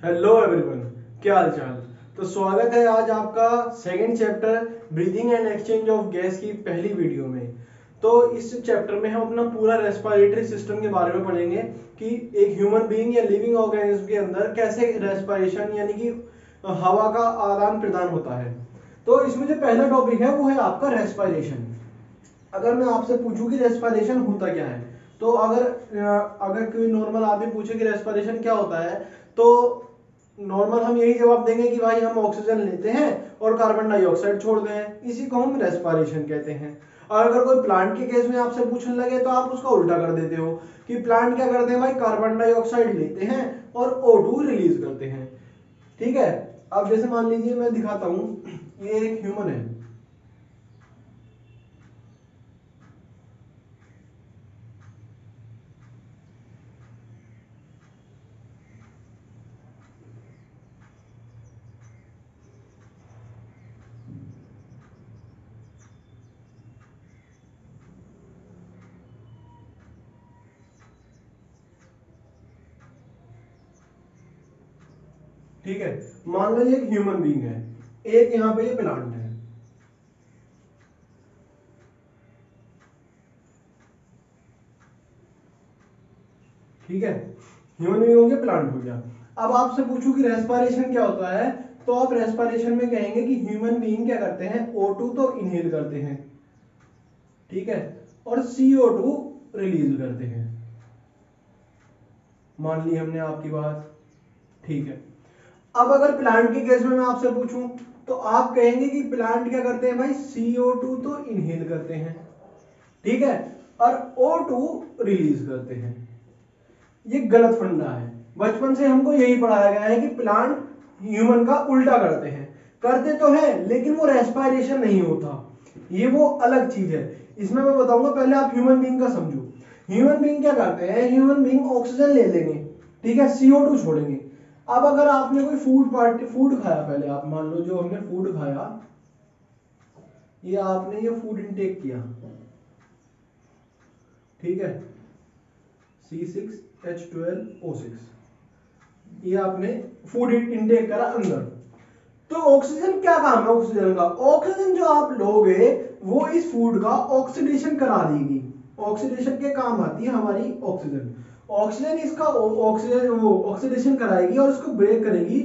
Hello everyone, क्या हाल चाल। तो स्वागत है आज आपका second chapter breathing and exchange of gas की पहली वीडियो में। तो इस चैप्टर में हम अपना पूरा रेस्पिरेटरी सिस्टम के बारे में पढ़ेंगे कि एक ह्यूमन बीइंग या लिविंग ऑर्गेनिज्म के अंदर कैसे रेस्पिरेशन यानी कि हवा का आदान प्रदान होता है। तो इसमें जो पहला टॉपिक है वो है आपका रेस्पिरेशन। अगर मैं आपसे पूछूं कि रेस्पिरेशन होता क्या है, तो अगर कोई नॉर्मल आदमी पूछे कि रेस्पिरेशन क्या होता है, तो नॉर्मल हम यही जवाब देंगे कि भाई हम ऑक्सीजन लेते हैं और कार्बन डाइऑक्साइड छोड़ते हैं, इसी को हम रेस्पिरेशन कहते हैं। और अगर कोई प्लांट के केस में आपसे पूछने लगे तो आप उसका उल्टा कर देते हो कि प्लांट क्या करते हैं भाई, कार्बन डाइऑक्साइड लेते हैं और O2 रिलीज करते हैं। ठीक है। अब जैसे मान लीजिए मैं दिखाता हूं, ये एक ह्यूमन है। ठीक है, मान लो ये एक ह्यूमन बीइंग है, एक यहाँ पे ये प्लांट है। ठीक है, ह्यूमन बीइंग हो गया, प्लांट हो गया। अब आपसे पूछूं कि रेस्पिरेशन क्या होता है, तो आप रेस्पिरेशन में कहेंगे कि ह्यूमन बीइंग क्या करते हैं, O2 तो इनहेल करते हैं, ठीक है, और CO2 रिलीज करते हैं। मान ली हमने आपकी बात। ठीक है। अब अगर प्लांट के केस में मैं आपसे पूछूं, तो आप कहेंगे कि प्लांट क्या करते हैं भाई, CO2 तो इनहेल करते हैं, ठीक है, और O2 रिलीज करते हैं। ये गलत फंडा है। बचपन से हमको यही पढ़ाया गया है कि प्लांट ह्यूमन का उल्टा करते हैं। करते तो है लेकिन वो रेस्पिरेशन नहीं होता, ये वो अलग चीज है। इसमें मैं बताऊंगा, पहले आप ह्यूमन बीइंग का समझो। ह्यूमन बीइंग क्या करते हैं, ह्यूमन बीइंग ऑक्सीजन ले लेंगे, ठीक है, CO2 छोड़ेंगे। अब अगर आपने कोई फूड खाया, पहले आप मान लो जो हमने फूड खाया, ये आपने ये फूड इनटेक किया, ठीक है, C6H12O6, ये आपने फूड इनटेक करा अंदर। तो ऑक्सीजन क्या काम है ऑक्सीजन का, ऑक्सीजन जो आप लोगे वो इस फूड का ऑक्सीडेशन करा देगी। ऑक्सीडेशन के काम आती है हमारी ऑक्सीजन। ऑक्सीजन इसका ऑक्सीजन वो ऑक्सीडेशन कराएगी और इसको ब्रेक करेगी,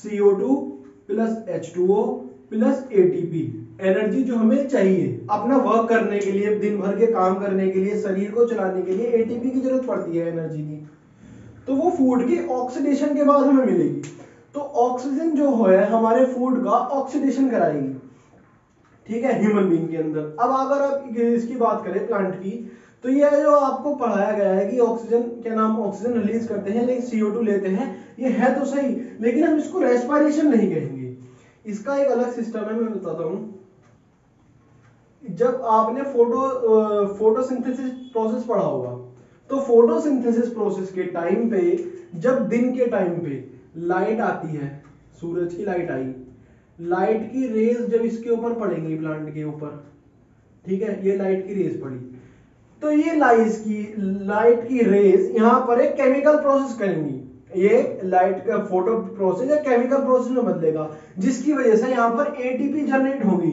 CO2 plus H2O plus ATP। Energy जो हमें चाहिए अपना वर्क करने के लिए, दिन भर के काम करने के लिए, शरीर को चलाने के लिए ATP की जरूरत पड़ती है, एनर्जी की। तो वो फूड की ऑक्सीडेशन के बाद हमें मिलेगी। तो ऑक्सीजन जो है हमारे फूड का ऑक्सीडेशन कराएगी, ठीक है, ह्यूमन बीइंग के अंदर। अब अगर आप इसकी बात करें प्लांट की, तो ये जो आपको पढ़ाया गया है कि ऑक्सीजन क्या नाम, ऑक्सीजन रिलीज करते हैं लेकिन CO2 लेते हैं, ये है तो सही, लेकिन हम इसको रेस्पिरेशन नहीं कहेंगे। इसका एक अलग सिस्टम है, मैं बताता हूं। जब आपने फोटोसिंथेसिस प्रोसेस पढ़ा होगा, तो फोटोसिंथेसिस प्रोसेस के टाइम पे, जब दिन के टाइम पे लाइट आती है, सूरज की लाइट आई, लाइट की रेज जब इसके ऊपर पड़ेंगी, प्लांट के ऊपर, ठीक है, ये लाइट की रेज पड़ी, तो ये लाइट की रेज यहां पर एक केमिकल प्रोसेस करेंगी। ये लाइट का फोटो प्रोसेस या केमिकल प्रोसेस में बदलेगा, जिसकी वजह से यहां पर ATP जनरेट होगी,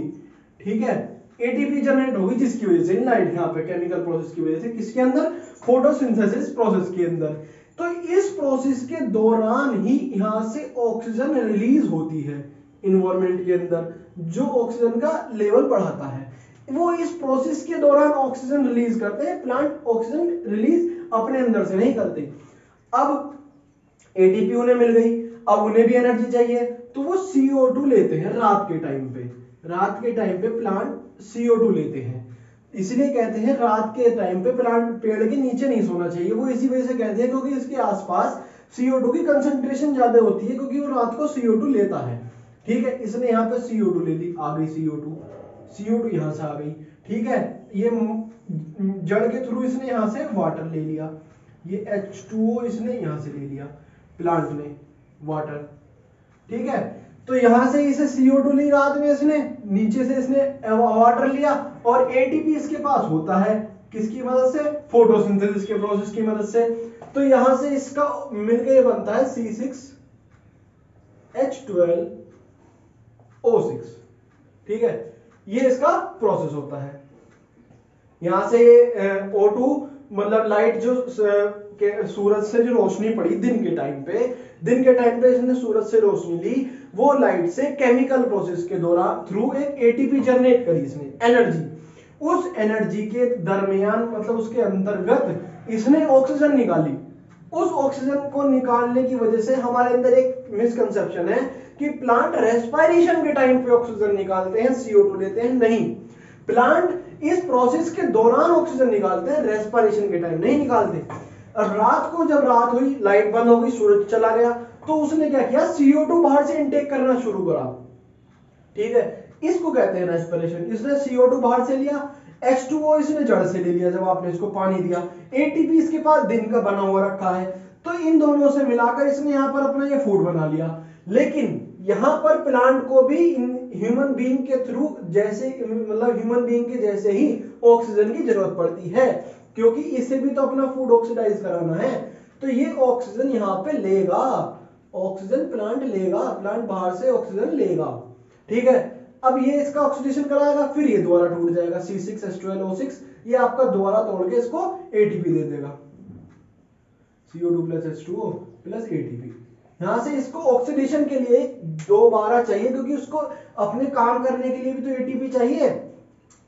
ठीक है, ATP जनरेट होगी, जिसकी वजह से लाइट यहां पे केमिकल प्रोसेस की वजह से, किसके अंदर, फोटोसिंथेसिस प्रोसेस के अंदर। तो इस प्रोसेस के दौरान ही यहां से ऑक्सीजन रिलीज होती है इन्वायरमेंट के अंदर, जो ऑक्सीजन का लेवल बढ़ाता है। वो इस प्रोसेस के दौरान ऑक्सीजन रिलीज करते हैं, प्लांट ऑक्सीजन रिलीज अपने अंदर से नहीं करते। अब ATP उन्हें मिल गई, अब उन्हें भी एनर्जी चाहिए, तो वो CO2 लेते हैं रात के टाइम पे। रात के टाइम पे प्लांट CO2 लेते हैं, इसलिए कहते हैं रात के टाइम पे प्लांट पेड़ के नीचे नहीं सोना चाहिए। वो इसी वजह से कहते हैं क्योंकि इसके आसपास CO2 की कंसंट्रेशन ज्यादा होती है, क्योंकि वो रात को CO2 लेता है। ठीक है, इसने यहाँ पे CO2 ले ली, आ गई CO2 यहां से आ गई, ठीक है, ये जड़ के थ्रू इसने यहां से वाटर ले लिया, ये H2O इसने यहां से ले लिया, प्लांट ने वाटर, ठीक है। तो यहां से इसे CO2 ली रात में, इसने नीचे से इसने वाटर लिया, और ATP इसके पास होता है, किसकी मदद से, फोटोसिंथेसिस के प्रोसेस की मदद से। तो यहां से इसका मिलकर ये बनता है C6 H12O6, ठीक है, ये इसका प्रोसेस होता है। यहां से O2 मतलब लाइट जो सूरज से जो रोशनी पड़ी दिन के टाइम पे इसने सूरज से रोशनी ली, वो लाइट से केमिकल प्रोसेस के दौरान थ्रू एक एटीपी जनरेट करी इसने एनर्जी, उस एनर्जी के दरमियान मतलब उसके अंतर्गत इसने ऑक्सीजन निकाली। उस ऑक्सीजन को निकालने की वजह से हमारे अंदर एक मिसकंसेप्शन है कि प्लांट रेस्पिरेशन के टाइम पे ऑक्सीजन निकालते हैं, CO2 लेते हैं, नहीं, प्लांट इस प्रोसेस के दौरान ऑक्सीजन निकालते हैं, रेस्पिरेशन के टाइम नहीं निकालते। रात को जब रात हुई, लाइट बंद हो गई, सूरज चला गया, तो उसने क्या किया, CO2 बाहर से इनटेक करना शुरू करा, ठीक है, इसको कहते हैं रेस्पिरेशन। इसने CO2 बाहर से लिया, H2O इसने जड़ से ले लिया जब आपने इसको पानी दिया, ATP इसके पास दिन का बना हुआ रखा है, तो इन दोनों से मिलाकर इसने यहां पर अपना ये फूड बना लिया। लेकिन यहां पर प्लांट को भी ह्यूमन बीइंग के थ्रू जैसे मतलब ह्यूमन बीइंग के जैसे ही ऑक्सीजन की जरूरत पड़ती है, क्योंकि इसे भी तो अपना फूड ऑक्सीडाइज कराना है, तो ये ऑक्सीजन यहां पे लेगा, ऑक्सीजन प्लांट लेगा, प्लांट बाहर से ऑक्सीजन लेगा, ठीक है। अब ये इसका ऑक्सीडेशन कराएगा, फिर ये दोबारा टूट जाएगा, C6H12O6, ये आपका दोबारा तोड़ के इसको ATP दे देगा, CO2 + H2O + ATP। यहां से इसको ऑक्सीडेशन के लिए दोबारा चाहिए, क्योंकि उसको अपने काम करने के लिए भी तो ATP चाहिए।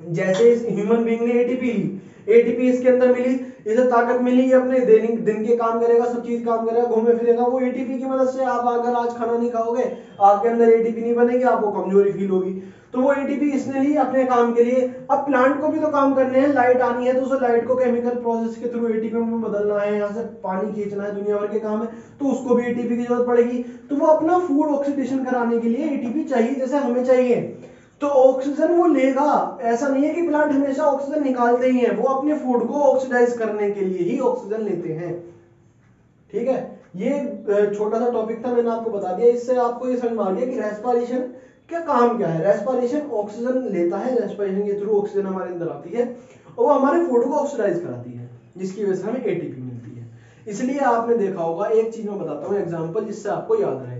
जैसे इस ह्यूमन बीइंग ने ATP ली, ATP इसके अंदर मिली, इसे ताकत मिली, ये अपने दिन के काम करेगा, सब चीज काम करेगा, घूमे फिरेगा, वो ATP की मदद से आप अगर आज खाना नहीं खाओगे, आपके अंदर ATP नहीं बनेगी, आपको कमजोरी फील होगी, तो वो ATP इसने ली अपने काम के लिए। अब प्लांट को भी तो काम करने हैं, लाइट आनी है तो उस लाइट को केमिकल प्रोसेस के थ्रू ATP में बदलना है, यहाँ से पानी खींचना है, दुनिया भर के काम है, तो उसको भी ATP की जरूरत पड़ेगी। तो वो अपना फूड ऑक्सीडेशन कराने के लिए ATP चाहिए, जैसे हमें चाहिए, तो ऑक्सीजन वो लेगा। ऐसा नहीं है कि प्लांट हमेशा ऑक्सीजन निकालते ही हैं, वो अपने फूड को ऑक्सीडाइज करने के लिए ही ऑक्सीजन लेते हैं, ठीक है। ये छोटा सा टॉपिक था, मैंने आपको बता दिया, इससे आपको ये समझ में आ गया कि रेस्पिरेशन का काम क्या है। रेस्पिरेशन ऑक्सीजन लेता है, रेस्पिरेशन के थ्रू ऑक्सीजन हमारे अंदर आती है और वो हमारे फूड को ऑक्सीडाइज कराती है, जिसकी वजह से हमें ATP मिलती है। इसलिए आपने देखा होगा, एक चीज मैं बताता हूँ एग्जांपल, जिससे आपको याद रहे।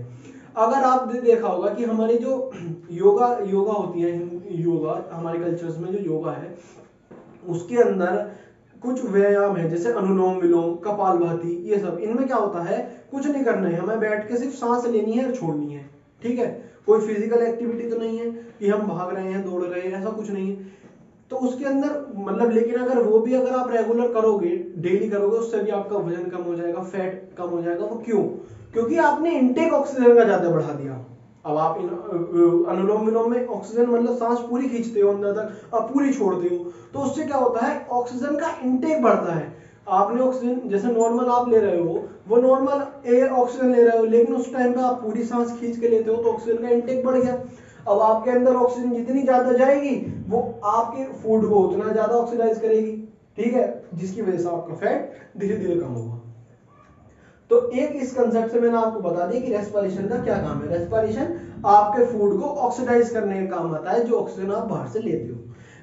अगर आपने देखा होगा कि हमारी जो योगा होती है, योगा हमारे कल्चर्स में जो योगा है, उसके अंदर कुछ व्यायाम है, जैसे अनुलोम विलोम, कपालभाति, ये सब, इनमें क्या होता है, कुछ नहीं करना है, हमें बैठ के सिर्फ सांस लेनी है और छोड़नी है, ठीक है। कोई फिजिकल एक्टिविटी तो नहीं है कि हम भाग रहे हैं, दौड़ रहे हैं, ऐसा कुछ नहीं है। तो उसके अंदर मतलब, लेकिन अगर वो भी अगर आप रेगुलर करोगे, डेली करोगे, उससे भी आपका वजन कम हो जाएगा, फैट कम हो जाएगा। वो क्यों? क्योंकि आपने इनटेक ऑक्सीजन का ज्यादा बढ़ा दिया। अब आप अनुलोम विलोम में ऑक्सीजन मतलब सांस पूरी खींचते हो अंदर तक, अब पूरी छोड़ते हो, तो उससे क्या होता है, ऑक्सीजन का इनटेक बढ़ता है। आपने ऑक्सीजन जैसे नॉर्मल आप ले रहे हो, वो नॉर्मल एयर ऑक्सीजन ले रहे हो, लेकिन उस टाइम पे आप पूरी सांस खींच के लेते हो, तो ऑक्सीजन का इनटेक बढ़ गया। अब आपके अंदर ऑक्सीजन जितनी ज्यादा जाएगी, वो आपके फूड को उतना ज्यादा ऑक्सीडाइज करेगी, ठीक है, जिसकी वजह से आपका फैट धीरे धीरे कम होगा। तो एक इस कंसेप्ट से मैंने आपको बता दिया कि रेस्पिरेशन का क्या काम है। रेस्पिरेशन आपके फूड को ऑक्सीडाइज करने का काम आता है, जो ऑक्सीजन आप बाहर से लेते हो।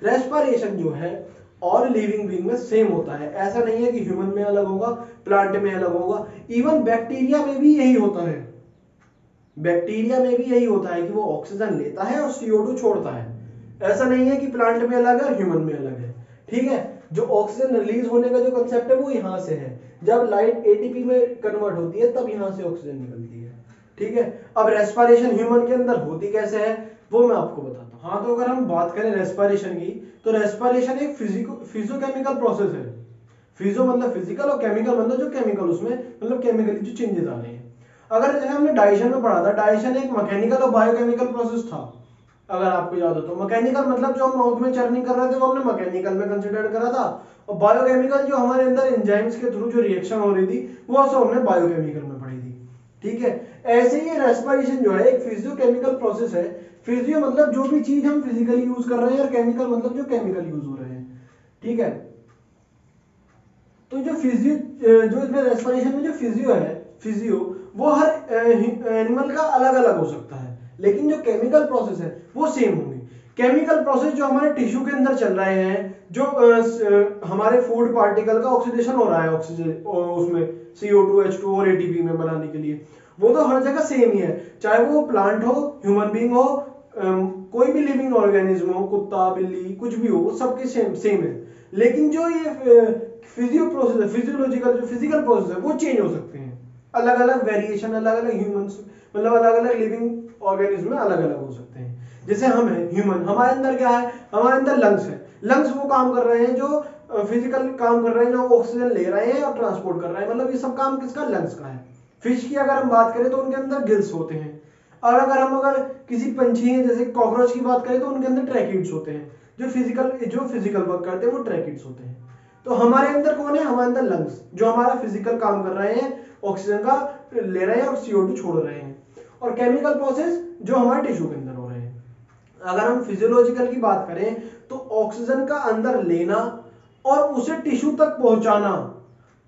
रेस्पिरेशन जो है और लिविंग बीइंग में सेम होता है, ऐसा नहीं है कि ह्यूमन में अलग होगा, प्लांट में अलग होगा, इवन बैक्टीरिया में भी यही होता है। बैक्टीरिया में भी यही होता है कि वो ऑक्सीजन लेता है और CO2 छोड़ता है। ऐसा नहीं है कि प्लांट में अलग है और ह्यूमन में अलग है, ठीक है। जो ऑक्सीजन रिलीज होने का जो कंसेप्ट है वो यहां से है, जब लाइट ATP में कन्वर्ट होती है तब यहां से ऑक्सीजन निकलती है, ठीक है। अब रेस्पिरेशन ह्यूमन के अंदर होती कैसे है वो मैं आपको बताता हूं। हाँ, तो अगर हम बात करें रेस्पिरेशन की, तो रेस्पिरेशन एक फिजियोकेमिकल प्रोसेस है। फिजियो मतलब फिजिकल और केमिकल मतलब जो केमिकल उसमें मतलब केमिकली जो चेंजेस आ रहे हैं। अगर जैसे हमने डाइजेशन में पढ़ा था, डाइजेशन एक मैकेनिकल और बायोकेमिकल प्रोसेस था, अगर आपको याद हो तो। मैकेनिकल मतलब जो हम माउथ में चर्निंग कर रहे थे वो हमने मैकेनिकल में कंसीडर करा था, और बायोकेमिकल जो हमारे अंदर एंजाइम्स के थ्रू जो रिएक्शन हो रही थी वो सब हमने बायोकेमिकल में पढ़ी थी, ठीक है। ऐसे ही रेस्पिरेशन जो है एक फिजियोकेमिकल प्रोसेस है। फिजियो मतलब जो भी चीज हम फिजिकली यूज कर रहे हैं, और केमिकल मतलब जो केमिकल यूज हो रहे हैं, ठीक है। तो जो इसमें रेस्पिरेशन में जो फिजियो वो हर एनिमल का अलग अलग हो सकता है, लेकिन जो केमिकल प्रोसेस है वो सेम होंगे। केमिकल प्रोसेस जो हमारे टिश्यू के अंदर चल रहे हैं, जो हमारे फूड पार्टिकल का ऑक्सीडेशन हो रहा है ऑक्सीजन उसमें CO2 H2 और ATP में बनाने के लिए, वो तो हर जगह सेम ही है, चाहे वो प्लांट हो, ह्यूमन बीइंग हो, कोई भी लिविंग ऑर्गेनिज्म हो, कुत्ता बिल्ली कुछ भी हो, वो सबके सेम है। लेकिन जो ये फिजियोलॉजिकल जो फिजिकल प्रोसेस है वो चेंज हो सकते हैं, अलग अलग वेरिएशन, अलग अलग ह्यूमंस मतलब अलग अलग लिविंग ऑर्गेनिज्म में अलग अलग हो सकते हैं। जैसे हम है ह्यूमन, हमारे अंदर क्या है, हमारे अंदर लंग्स है, लंग्स वो काम कर रहे हैं जो फिजिकल काम कर रहे हैं, जो ऑक्सीजन ले रहे हैं और ट्रांसपोर्ट कर रहे हैं, मतलब ये सब काम किसका, लंग्स का है। फिश की अगर हम बात करें तो उनके अंदर गिल्स होते हैं, और अगर किसी पंछी है जैसे कॉकरोच की बात करें तो उनके अंदर ट्रैकिड्स होते हैं, जो फिजिकल वर्क करते हैं वो ट्रैकिड्स होते हैं। तो हमारे अंदर कौन है, हमारे अंदर लंग्स जो हमारा फिजिकल काम कर रहे हैं, ऑक्सीजन का ले रहे हैं और CO2 छोड़ रहे हैं, और केमिकल प्रोसेस जो हमारे टिश्यू के अंदर हो रहे हैं। अगर हम फिजियोलॉजिकल की बात करें तो ऑक्सीजन का अंदर लेना और उसे टिश्यू तक पहुंचाना,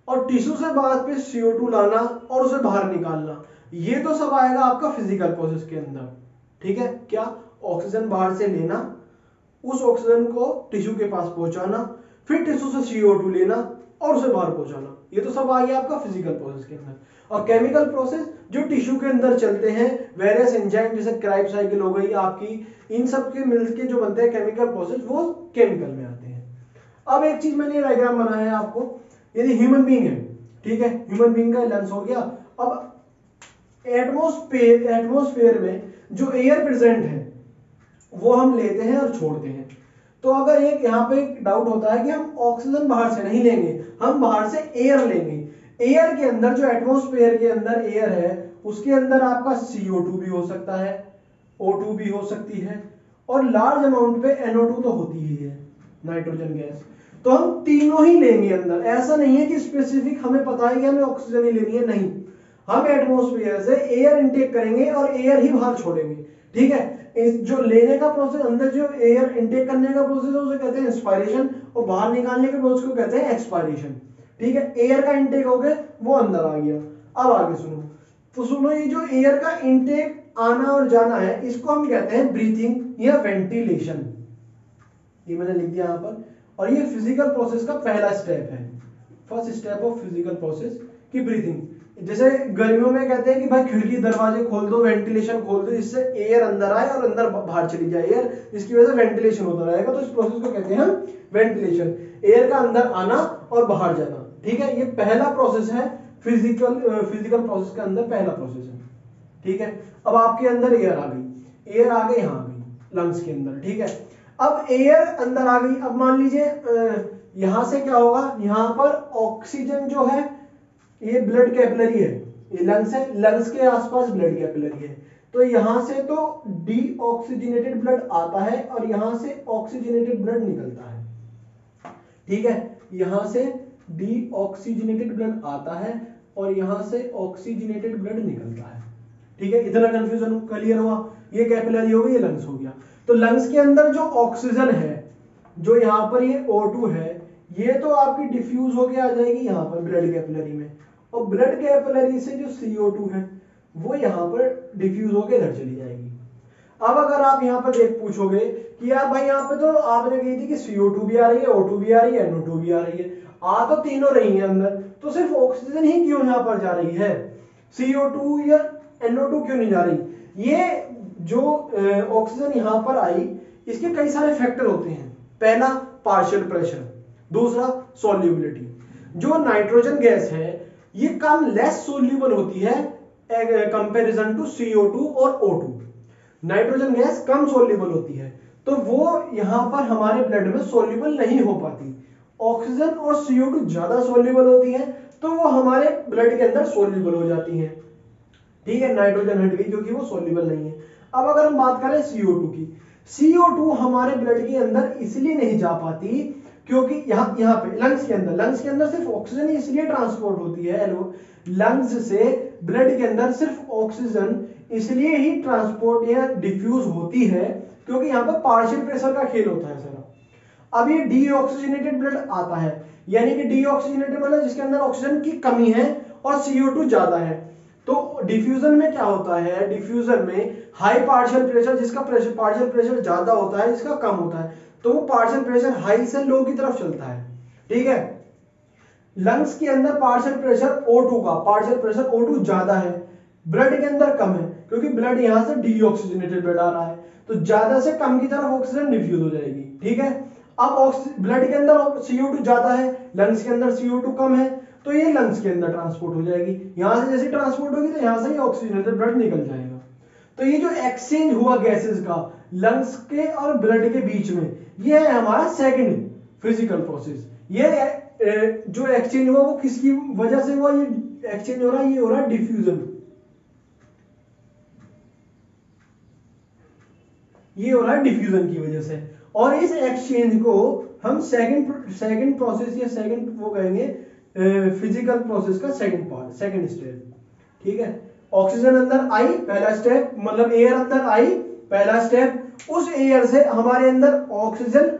और टिश्यू से बाद पे CO2 लाना और उसे बाहर निकालना, ये तो सब आएगा आपका फिजिकल प्रोसेस के अंदर। ठीक है, क्या, ऑक्सीजन बाहर से लेना, उस ऑक्सीजन को टिश्यू के पास पहुंचाना, फिर टिश्यू से CO2 लेना और उसे बाहर पहुंचाना, ये तो सब आ गया आपका फिजिकल प्रोसेस के अंदर। और केमिकल प्रोसेस जो टिश्यू के अंदर चलते हैं, वेरियस एंजाइम जैसे क्राइब साइकिल हो गई आपकी, इन सब के मिलके जो बनते हैं केमिकल प्रोसेस, वो केमिकल में आते हैं। अब एक चीज मैंने डायग्राम बनाया है आपको, यदि ह्यूमन बीइंग है, ठीक है, ह्यूमन बीइंग का लंग्स हो गया। अब एटमॉस्फेयर में जो एयर प्रेजेंट है वो हम लेते हैं और छोड़ते हैं। तो अगर एक यहाँ पे डाउट होता है कि हम ऑक्सीजन बाहर से नहीं लेंगे, हम बाहर से एयर लेंगे। एयर के अंदर जो एटमॉस्फेयर के अंदर एयर है उसके अंदर आपका CO2 भी हो सकता है, O2 भी हो सकती है, और लार्ज अमाउंट पे NO2 तो होती ही है, नाइट्रोजन गैस। तो हम तीनों ही लेंगे अंदर, ऐसा नहीं है कि स्पेसिफिक हमें पता है कि हमें ऑक्सीजन ही लेनी है, नहीं, हम एटमॉस्फेयर से एयर इनटेक करेंगे और एयर ही बाहर छोड़ेंगे। ठीक है, इस जो लेने का प्रोसेस, अंदर जो एयर इनटेक करने का प्रोसेस है उसे कहते हैं इंस्पायरेशन, और बाहर निकालने के प्रोसेस को कहते हैं एक्सपायरेशन। ठीक है, एयर का इनटेक हो गया, वो अंदर आ गया। अब आगे सुनो, तो सुनो, ये जो एयर का इनटेक आना और जाना है इसको हम कहते हैं ब्रीथिंग या वेंटिलेशन, ये मैंने लिख दिया यहाँ पर। और ये फिजिकल प्रोसेस का पहला स्टेप है, first step of physical process की ब्रीथिंग। जैसे गर्मियों में कहते हैं कि भाई खिड़की दरवाजे खोल दो, वेंटिलेशन खोल दो, इससे एयर अंदर आए और अंदर बाहर चली जाए एयर, इसकी वजह से वेंटिलेशन होता रहेगा। तो इस प्रोसेस को कहते हैं हम वेंटिलेशन, एयर का अंदर आना और बाहर जाना। ठीक है, ये पहला प्रोसेस है फिजिकल प्रोसेस के अंदर पहला प्रोसेस है। ठीक है, अब आपके अंदर एयर आ गई, एयर आ गई, यहाँ आ गई लंग्स के अंदर। ठीक है, अब एयर अंदर आ गई, अब मान लीजिए यहां से क्या होगा, यहां पर ऑक्सीजन जो है, ये ब्लड कैपिलरी है, ये लंग्स है, लंग्स के आसपास ब्लड कैपिलरी है, तो यहां से तो डीऑक्सीजनेटेड ब्लड आता है और यहां से ऑक्सीजनेटेड ब्लड निकलता है। ठीक है, यहां से डीऑक्सीजनेटेड ब्लड आता है और यहां से ऑक्सीजनेटेड ब्लड निकलता है। ठीक है, इतना कंफ्यूजन क्लियर हुआ, ये कैपिलरी हो गई, ये लंग्स हो गया। तो लंग्स के अंदर जो ऑक्सीजन है, जो यहाँ पर ये O2 है, ये तो आपकी डिफ्यूज होके आ जाएगी यहाँ पर ब्लड कैपिलरी में, और ब्लड कैपिलरी से जो CO2 है वो यहाँ पर डिफ्यूज होके इधर चली जाएगी। अब अगर आप यहाँ पर देख पूछोगे कि यार भाई यहाँ पे तो आपने कही थी कि CO2 भी आ रही है, O2 भी आ रही है, NO2 भी आ रही है, आ तो तीनों रही है अंदर, तो सिर्फ ऑक्सीजन ही क्यों यहाँ पर जा रही है, CO2 या NO2 क्यों नहीं जा रही। ये जो ऑक्सीजन यहाँ पर आई, इसके कई सारे फैक्टर होते हैं। पहला पार्शियल प्रेशर, दूसरा सॉल्युबिलिटी। जो नाइट्रोजन गैस है ये कम लेस सोल्यूबल होती है कंपैरिजन टू CO2 और O2। नाइट्रोजन गैस कम सोल्यूबल होती है, तो वो यहां पर हमारे ब्लड में सोल्यूबल नहीं हो पाती। ऑक्सीजन और CO2 ज्यादा सोल्यूबल होती है, तो वो हमारे ब्लड के अंदर सोल्यूबल हो जाती है। ठीक है, नाइट्रोजन हट गई क्योंकि वो सोल्यूबल नहीं है। अब अगर हम बात करें CO2 की, CO2 हमारे ब्लड के अंदर इसलिए नहीं जा पाती क्योंकि यहाँ पे लंग्स के अंदर सिर्फ ऑक्सीजन इसलिए ट्रांसपोर्ट होती है, लंग्स से ब्लड के अंदर सिर्फ ऑक्सीजन इसलिए ही ट्रांसपोर्ट या डिफ्यूज होती है क्योंकि यहाँ पर पार्शियल प्रेशर का खेल होता है सारा। अब ये डीऑक्सीजनेटेड ब्लड आता है, यानी कि डीऑक्सीजनेटेड मतलब जिसके अंदर ऑक्सीजन की कमी है और CO2 ज्यादा है। तो डिफ्यूजन में क्या होता है, डिफ्यूजन में हाई पार्शियल प्रेशर, जिसका पार्शियल प्रेशर ज्यादा होता है, जिसका कम होता है, तो वो पार्शियल प्रेशर हाई से लो की तरफ चलता है। ठीक है, लंग्स के अंदर पार्शियल प्रेशर O2 ज्यादा है, ब्लड के अंदर कम है क्योंकि ब्लड यहां से डीऑक्सीजनेटेड ब्लड आ रहा है, तो ज्यादा से कम की तरफ ऑक्सीजन डिफ्यूज हो जाएगी। ठीक है, अब ब्लड के अंदर CO2 ज्यादा है, लंग्स के अंदर CO2 कम है, तो ये लंग्स के अंदर ट्रांसपोर्ट हो जाएगी। यहां से जैसे ट्रांसपोर्ट होगी तो यहां से ही ऑक्सीजनेटेड ब्लड निकल जाएगा। तो ये जो एक्सचेंज हुआ गैसेस का लंग्स के और ब्लड के बीच में, ये है हमारा सेकंड फिजिकल प्रोसेस। ये जो एक्सचेंज हुआ वो किसकी वजह से हुआ? ये एक्सचेंज हो रहा है, ये हो रहा है डिफ्यूजन। ये हो रहा है डिफ्यूजन की वजह से। और इस एक्सचेंज को हम सेकंड प्रोसेस या सेकंड वो कहेंगे फिजिकल प्रोसेस का सेकंड पार्ट, सेकंड स्टेप। ठीक है, ऑक्सीजन अंदर आई, पहला स्टेप, मतलब एयर अंदर आई, पहला स्टेप। उस एयर से हमारे अंदर ऑक्सीजन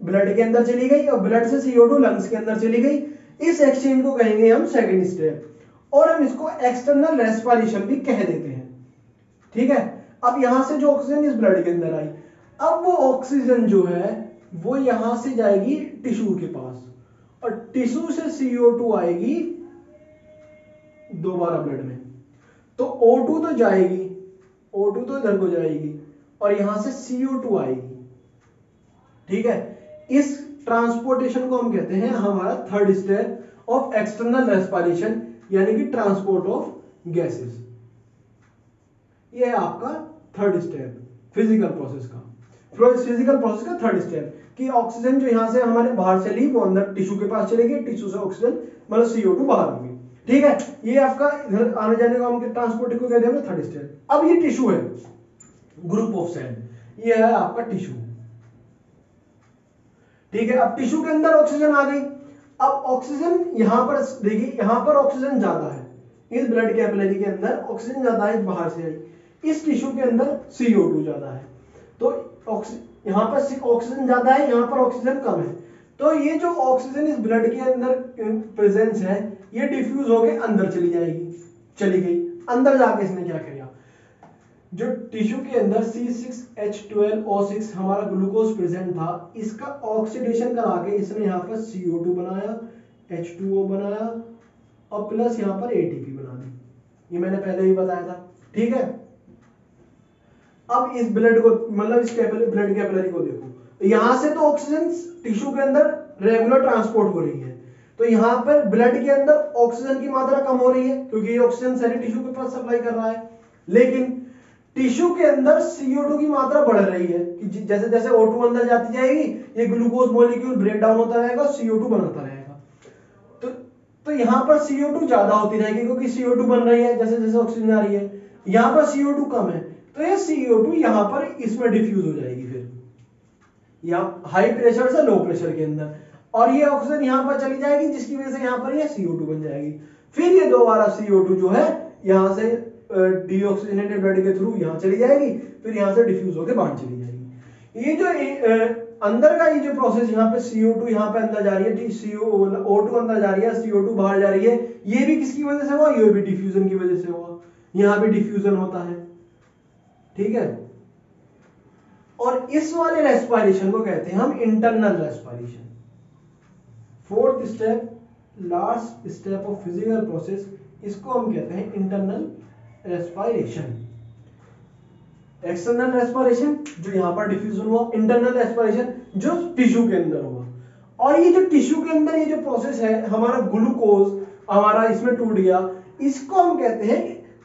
ब्लड के अंदर चली गई और ब्लड से CO2 लंग्स के अंदर चली गई। इस एक्सचेंज को कहेंगे हम सेकंड स्टेप और हम इसको एक्सटर्नल रेस्पिरेशन भी कह देते हैं। ठीक है, अब यहां से जो ऑक्सीजन इस ब्लड के अंदर आई, अब वो ऑक्सीजन जो है वो यहां से जाएगी टिश्यू के पास और टिश्यू से CO2 आएगी दोबारा ब्लड में। तो O2 तो जाएगी, O2 तो इधर को जाएगी और यहां से CO2 आएगी। ठीक है, इस ट्रांसपोर्टेशन को हम कहते हैं हमारा third step of external respiration, यानी कि ट्रांसपोर्ट ऑफ गैसेस। ये है आपका थर्ड स्टेप फिजिकल प्रोसेस का। फिजिकल प्रोसेस का थर्ड स्टेप कि ऑक्सीजन जो यहां से हमारे बाहर चली वो अंदर टिश्यू के पास चलेगी, टिश्यू से ऑक्सीजन मतलब CO2 बाहर होगी। ठीक है, ये आपका इधर आने जाने का हम ट्रांसपोर्ट को कहते हैं थर्ड स्टेप। अब ये टिश्यू है, ग्रुप ऑफ सेल, ये है आपका टिश्यू। ठीक है, अब टिश्यू के अंदर ऑक्सीजन आ गई। अब ऑक्सीजन यहां पर देखिए, यहां पर ऑक्सीजन ज्यादा है, इस ब्लड कैपिलरी के अंदर ऑक्सीजन ज्यादा है, बाहर से आई। इस टिश्यू के अंदर CO2 ज्यादा है, तो यहां पर ऑक्सीजन ज्यादा है, यहां पर ऑक्सीजन कम है। तो ये जो ऑक्सीजन इस ब्लड के अंदर प्रेजेंस है, ये डिफ्यूज होके अंदर चली जाएगी, चली गई। अंदर जाके इसने क्या किया, जो टिश्यू के अंदर C6H12O6 हमारा ग्लूकोज प्रेजेंट था, इसका ऑक्सीडेशन करा के इसने यहाँ पर CO2 बनाया, H2O बनाया और प्लस यहाँ पर ATP बना दी। ये मैंने पहले ही बताया था। ठीक है, अब इस ब्लड को मतलब इस ब्लड कैपिलरी को देखो, यहां से तो ऑक्सीजन टिश्यू के अंदर रेगुलर ट्रांसपोर्ट हो रही है, तो यहां पर ब्लड के अंदर ऑक्सीजन की मात्रा कम हो रही है क्योंकि ये ऑक्सीजन सारे टिश्यू के पास सप्लाई कर रहा है। लेकिन टिश्यू के अंदर CO2 की मात्रा बढ़ रही है कि जैसे जैसे O2 अंदर जाती जाएगी, ये ग्लूकोज मॉलिक्यूल ब्रेक डाउन होता रहेगा, CO2 बनता रहेगा। तो यहां पर CO2 ज्यादा होती रहेगी क्योंकि CO2 बन रही है जैसे जैसे ऑक्सीजन आ रही है। यहां पर CO2 कम है, तो ये CO2 यहां पर इसमें डिफ्यूज हो जाएगी, फिर यहां हाई प्रेशर से लो प्रेशर के अंदर, और ये ऑक्सीजन यहां पर चली जाएगी जिसकी वजह से यहां पर ये CO2 बन जाएगी। फिर ये दोबारा CO2 जो है यहां से डीऑक्सीजनेटेड ब्लड के थ्रू यहां चली जाएगी, फिर यहां से डिफ्यूज होकर बाहर चली जाएगी। ये जो अंदर का ये जो प्रोसेस, यहाँ पे CO2 यहाँ पे अंदर जा रही है, O2 अंदर जा रही है, CO2 बाहर जा रही है, ये भी किसकी वजह से हुआ? ये भी डिफ्यूजन की वजह से हुआ। यहाँ पे डिफ्यूजन होता है। ठीक है, और इस वाले रेस्पिरेशन को कहते हैं हम internal respiration. Fourth step, last step of physical process, इसको हम कहते हैं इंटरनल रेस्पिरेशन। एक्सटर्नल रेस्पिरेशन जो यहां पर डिफ्यूजन हुआ, इंटरनल रेस्पिरेशन जो टिश्यू के अंदर हुआ। और ये जो टिश्यू के अंदर ये जो प्रोसेस है, हमारा ग्लूकोज हमारा इसमें टूट गया, इसको हम कहते हैं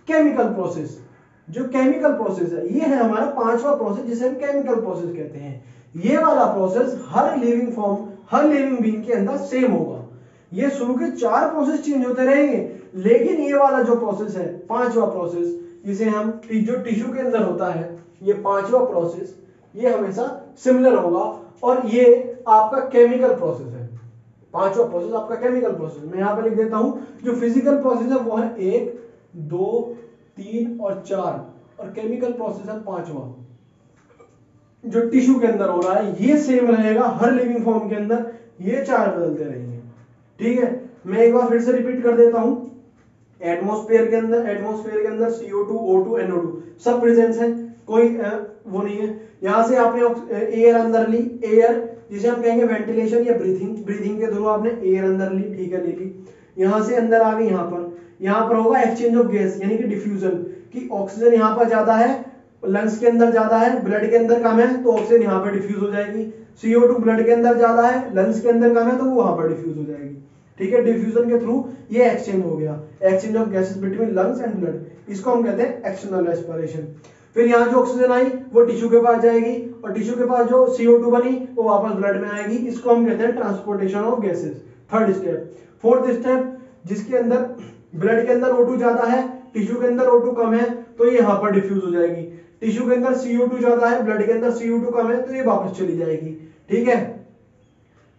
केमिकल प्रोसेस। जो केमिकल प्रोसेस है, ये है हमारा पांचवा प्रोसेस जिसे हम केमिकल प्रोसेस कहते हैं। ये वाला प्रोसेस हर लिविंग फॉर्म, हर लिविंग बीइंग के अंदर सेम होगा। ये शुरू के 4 प्रोसेस चेंज होते रहेंगे, लेकिन ये वाला जो प्रोसेस है, पांचवा प्रोसेस, जिसे हम जो टिश्यू के अंदर होता है, ये पांचवा प्रोसेस, ये हमेशा सिमिलर होगा। और ये आपका केमिकल प्रोसेस है। पांचवा प्रोसेस आपका केमिकल प्रोसेस। मैं यहां पर लिख देता हूं, जो फिजिकल प्रोसेस है वो है 1, 2, 3 और 4, और केमिकल प्रोसेस है पांचवा, जो टिश्यू के अंदर हो रहा है। ये सेम रहेगा हर लिविंग फॉर्म के अंदर, ये 4 बदलते रहेंगे। ठीक है, मैं एक बार फिर से रिपीट कर देता हूं। एटमॉस्फेयर के अंदर CO2, O2, NO2 सब प्रेजेंस है, कोई वो नहीं है। यहां से आपने एयर अंदर ली, एयर जिसे हम कहेंगे वेंटिलेशन या ब्रीथिंग के थ्रू आपने एयर अंदर ली, ठीक है, ले ली। यहां से अंदर आ गई, यहां पर यहाँ पर होगा एक्सचेंज ऑफ गैस यानी कि डिफ्यूजन, कि ऑक्सीजन यहाँ पर ज्यादा है, लंग्स के अंदर ज्यादा है, ब्लड के अंदर कम है, तो ऑक्सीजन यहाँ पर डिफ्यूज हो जाएगी। CO2 ब्लड के अंदर ज्यादा है, लंग्स के अंदर कम है, तो वो वहां पर डिफ्यूज हो जाएगी। ठीक है, डिफ्यूजन के थ्रू ये एक्सचेंज हो गया, exchange of gases between lungs and blood, इसको हम कहते हैं एक्सटर्नल रेस्पिरेशन। फिर यहाँ जो ऑक्सीजन आई वो टिश्यू के पास जाएगी, और टिश्यू के पास जो CO2 बनी वो वापस ब्लड में आएगी, इसको हम कहते हैं transportation of gases. Third step. Fourth step, जिसके अंदर ब्लड के अंदर O2 ज्यादा है, टिश्यू के अंदर O2 कम है, तो ये यहाँ पर डिफ्यूज हो जाएगी। टिश्यू के अंदर CO2 ज्यादा है, ब्लड के अंदर CO2 कम है, तो ये वापस चली जाएगी। ठीक है,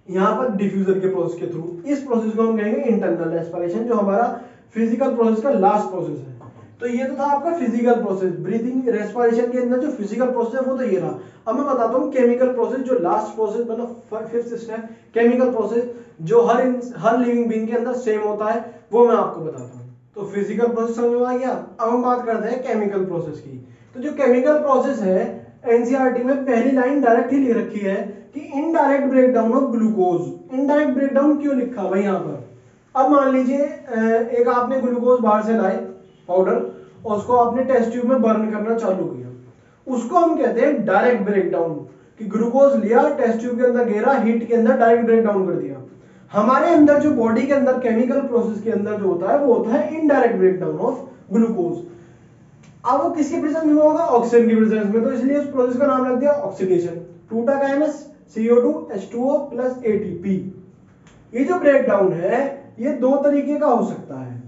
यहाँ पर डिफ्यूजन के प्रोसेस के थ्रू, इस प्रोसेस को हम कहेंगे इंटरनल रेस्पिरेशन, जो हमारा फिजिकल प्रोसेस का लास्ट प्रोसेस है। तो ये तो था आपका फिजिकल प्रोसेस, ब्रीथिंग रेस्पिरेशन के अंदर जो फिजिकल प्रोसेस है वो तो ये रहा। अब मैं बताता हूँ केमिकल प्रोसेस, जो लास्ट प्रोसेस मतलब फिफ्थ स्टेप, केमिकल प्रोसेस, जो हर लिविंग बीइंग के अंदर सेम होता है, वो मैं आपको बताता हूँ। तो फिजिकल प्रोसेस समझ में आ गया। अब हम बात करते हैं केमिकल प्रोसेस की। तो जो केमिकल प्रोसेस है, एनसीईआरटी में पहली लाइन डायरेक्ट ही लिख रखी है कि indirect breakdown of glucose. Indirect breakdown क्यों लिखा भाई यहाँ पर? अब मान लीजिए एक आपने ग्लूकोज बाहर से लाए पाउडर, और उसको आपने टेस्ट ट्यूब में बर्न करना चालू किया, उसको हम कहते हैं डायरेक्ट ब्रेकडाउन, कि ग्लूकोज लिया, टेस्ट ट्यूब के अंदर गिरा, हीट के अंदर डायरेक्ट ब्रेकडाउन कर दिया। हमारे अंदर जो बॉडी के अंदर केमिकल प्रोसेस के अंदर जो होता है वो होता है इनडायरेक्ट ब्रेकडाउन ऑफ ग्लूकोज। अब वो किसके प्रेजेंस में होगा? ऑक्सीजन की प्रेजेंस में, तो इसलिए उस प्रोसेस का नाम रख दिया ऑक्सीडेशन। टूटा का MS CO2 H2O plus ATP। ये जो ब्रेकडाउन है ये दो तरीके का हो सकता है,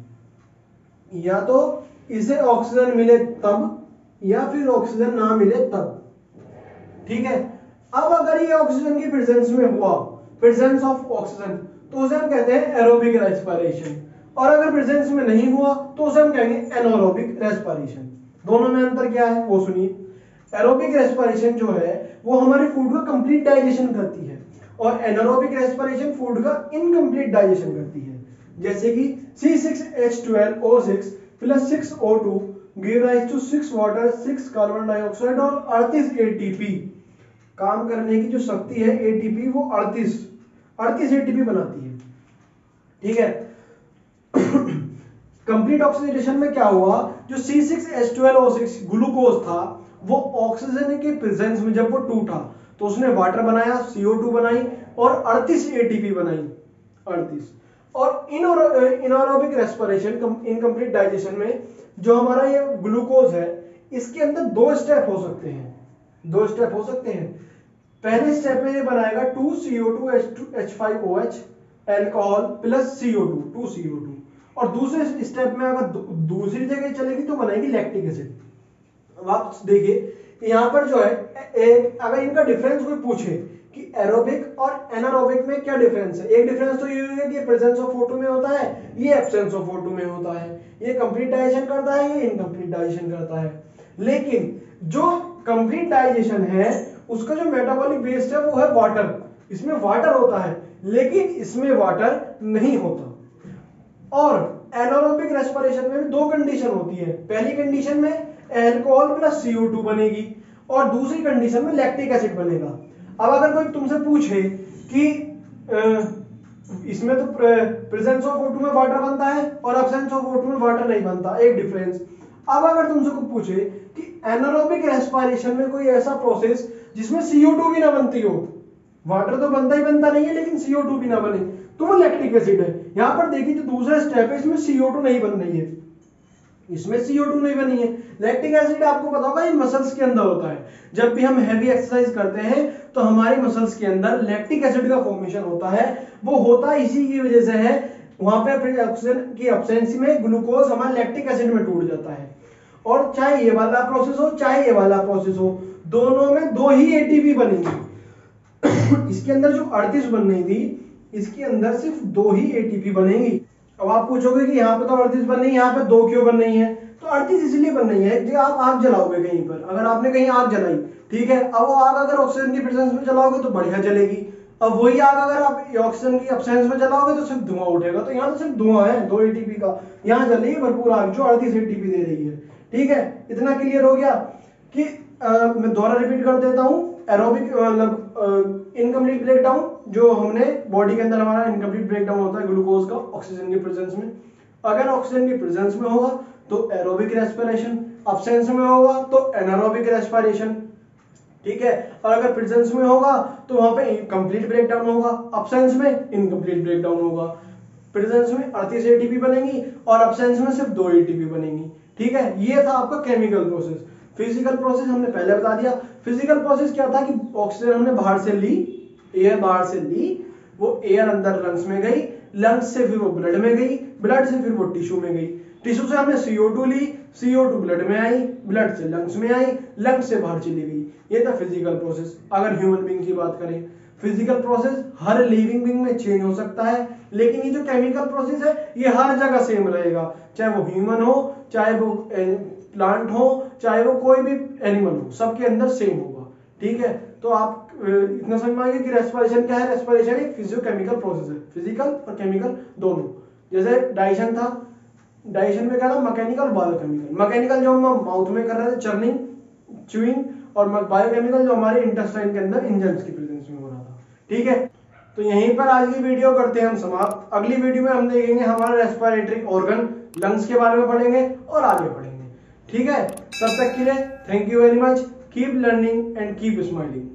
या तो इसे ऑक्सीजन मिले तब, या फिर ऑक्सीजन ना मिले तब। ठीक है, अब अगर ये ऑक्सीजन की प्रेजेंस में हुआ, प्रेजेंस ऑफ ऑक्सीजन, तो उसे हम कहते हैं एरोबिक रेस्पिरेशन, और अगर प्रेजेंस में नहीं हुआ तो उसे हम कहेंगे एनारोबिक रेस्पिरेशन। दोनों में अंतर क्या है वो सुनिए। एरोबिक रेस्पिरेशन जो है वो हमारे फूड का कंप्लीट डाइजेशन करती है, और एनारोबिक रेस्पिरेशन फूड का इनकम्प्लीट डाइजेशन करती है। जैसे कि C6H12O6 plus 6O2 give rise to 6 water, 6 carbon dioxide और 38 ATP। काम करने की जो शक्ति है ATP, वो 38 ATP बनाती है। ठीक है, कंप्लीट ऑक्सीडेशन में क्या हुआ, जो C6H12O6 ग्लूकोज था वो ऑक्सीजन के प्रेजेंस में जब वो टूटा तो उसने वाटर बनाया, CO2 बनाई और 38 ATP बनाई, 38। और इनएरोबिक रेस्पिरेशन, इनकम्प्लीट डाइजेशन में जो हमारा ये ग्लूकोज है, इसके अंदर दो स्टेप हो सकते हैं। पहले स्टेप में ये बनाएगा 2CO2H5OH alcohol plus CO2, 2CO2, और दूसरे स्टेप में अगर दूसरी जगह चलेगी तो बनाएगी लैक्टिक एसिड। अब आप देखिए यहाँ पर जो है अगर इनका डिफरेंस कोई पूछे कि एरोबिक और एनारोबिक में क्या डिफरेंस है, एक डिफरेंस तो ये है कि प्रेजेंस ऑफ O2 में होता है, ये एब्सेंस ऑफ O2 में होता है, ये कंप्लीट डाइजेशन करता है, ये इनकम्प्लीट डाइजेशन करता है। लेकिन जो कंप्लीट डाइजेशन है उसका जो मेटाबॉलिक बेस है वो है वाटर, इसमें वाटर होता है, लेकिन इसमें वाटर नहीं होता। और एनारोबिक रेस्पिरेशन में भी दो कंडीशन होती है, पहली कंडीशन में अल्कोहल प्लस CO2 बनेगी, और दूसरी कंडीशन में लैक्टिक एसिड बनेगा। अब अगर कोई तुमसे पूछे कि इसमें तो प्रेजेंस ऑफ O2 में वाटर बनता है और एब्सेंस ऑफ O2 में वाटर नहीं बनता, एक डिफरेंस। अब अगर तुमसे कोई पूछे कि एनारोबिक रेस्पिरेशन में कोई ऐसा प्रोसेस जिसमें CO2 भी ना बनती हो, वाटर तो बनता ही बनता नहीं है लेकिन CO2 भी ना बने, तो वो लैक्टिक एसिड है। यहां पर देखिए जो दूसरा स्टेप है इसमें CO2 नहीं बन रही है, इसमें CO2 नहीं बनी है। लैक्टिक एसिड आपको पता होगा ये मसल्स के अंदर होता है, जब भी हम हैवी एक्सरसाइज करते हैं तो हमारे मसल्स के अंदर लैक्टिक एसिड का फॉर्मेशन होता है। वो होता इसी की वजह से है, वहां पे ऑक्सीजन की एब्सेंस में ग्लूकोज हमारे लैक्टिक एसिड में टूट जाता है। और चाहे ये वाला प्रोसेस हो चाहे ये वाला प्रोसेस हो, दोनों में दो ही ATP बनेंगी। इसके अंदर जो 38 बन रही थी, इसके अंदर सिर्फ दो ही ATP बनेंगी। अब आप पूछोगे कि यहाँ पे तो 38 बन रही है, यहाँ पे दो क्यों बन रही है? तो 38 इसलिए बन रही है कि आप आग जलाओगे कहीं पर, अगर आपने कहीं आग जलाई, ठीक है, अब वो आग अगर ऑक्सीजन की प्रेजेंस में जलाओगे तो बढ़िया जलेगी। अब वही आग अगर आप ऑक्सीजन की एब्सेंस में जलाओगे तो सिर्फ धुआं उठेगा। तो यहाँ तो सिर्फ धुआं है 2 ATP का, यहाँ जल रही है भरपूर आग जो 38 ATP दे रही है। ठीक है, इतना क्लियर हो गया कि मैं दोबारा रिपीट कर देता हूँ। एरोबिक मतलब इनकम्प्लीट ब्रेकडाउन, जो हमने बॉडी के अंदर हमारा इनकम्प्लीट ब्रेकडाउन होता है ग्लूकोज का ऑक्सीजन के प्रेजेंस में। अगर ऑक्सीजन की प्रेजेंस में होगा तो एरोबिक रेस्पिरेशन, अब्सेंस में होगा तो एनारोबिक रेस्पिरेशन, ठीक है। और अगर प्रेजेंस में होगा तो वहां पे कंप्लीट ब्रेकडाउन होगा, अब्सेंस में इनकम्प्लीट ब्रेकडाउन होगा। प्रेजेंस में 38 एटीपी बनेंगी और अब्सेंस में सिर्फ 2 एटीपी बनेंगी, ठीक है। ये था आपका केमिकल प्रोसेस। फिजिकल प्रोसेस हमने पहले बता दिया। फिजिकल प्रोसेस क्या था कि ऑक्सीजन हमने बाहर से ली, एयर बाहर से ली, वो एयर अंदर लंग्स में गई, लंग्स से फिर वो ब्लड में गई, ब्लड से फिर वो टिश्यू में गई, टिश्यू से हमने CO2 ली, CO2 ब्लड में आई, ब्लड से लंग्स में आई, लंग्स से बाहर चली गई। ये था फिजिकल प्रोसेस। अगर ह्यूमन बीइंग की बात करें, फिजिकल प्रोसेस हर लिविंग बीइंग में चेंज हो सकता है, लेकिन ये जो केमिकल प्रोसेस है ये हर जगह सेम रहेगा, चाहे वो ह्यूमन हो, चाहे वो प्लांट हो, चाहे वो कोई भी एनिमल हो, सबके अंदर सेम होगा, ठीक है। तो आप इतना समझ में आएगा कि रेस्पिरेशन क्या है। रेस्पिरेशन एक फिजियोकेमिकल प्रोसेस है, फिजिकल और केमिकल दोनों। जैसे डाइजेशन था, डाइजेशन में क्या था, मैकेनिकल बायोकेमिकल। मैकेनिकल जो हम माउथ में कर रहे थे, चर्निंग, च्यूइंग, और बायोकेमिकल जो हमारे इंटेस्टाइन के अंदर इंजाइम्स की प्रेजेंस में हो रहा था, ठीक है। तो यहीं पर आज की वीडियो करते हैं हम समाप्त। अगली वीडियो में हम देखेंगे हमारा रेस्पिरेटरी ऑर्गन, लंग्स के बारे में पढ़ेंगे और आगे पढ़ेंगे, ठीक है। तब तक के लिए thank you very much. Keep learning and keep smiling.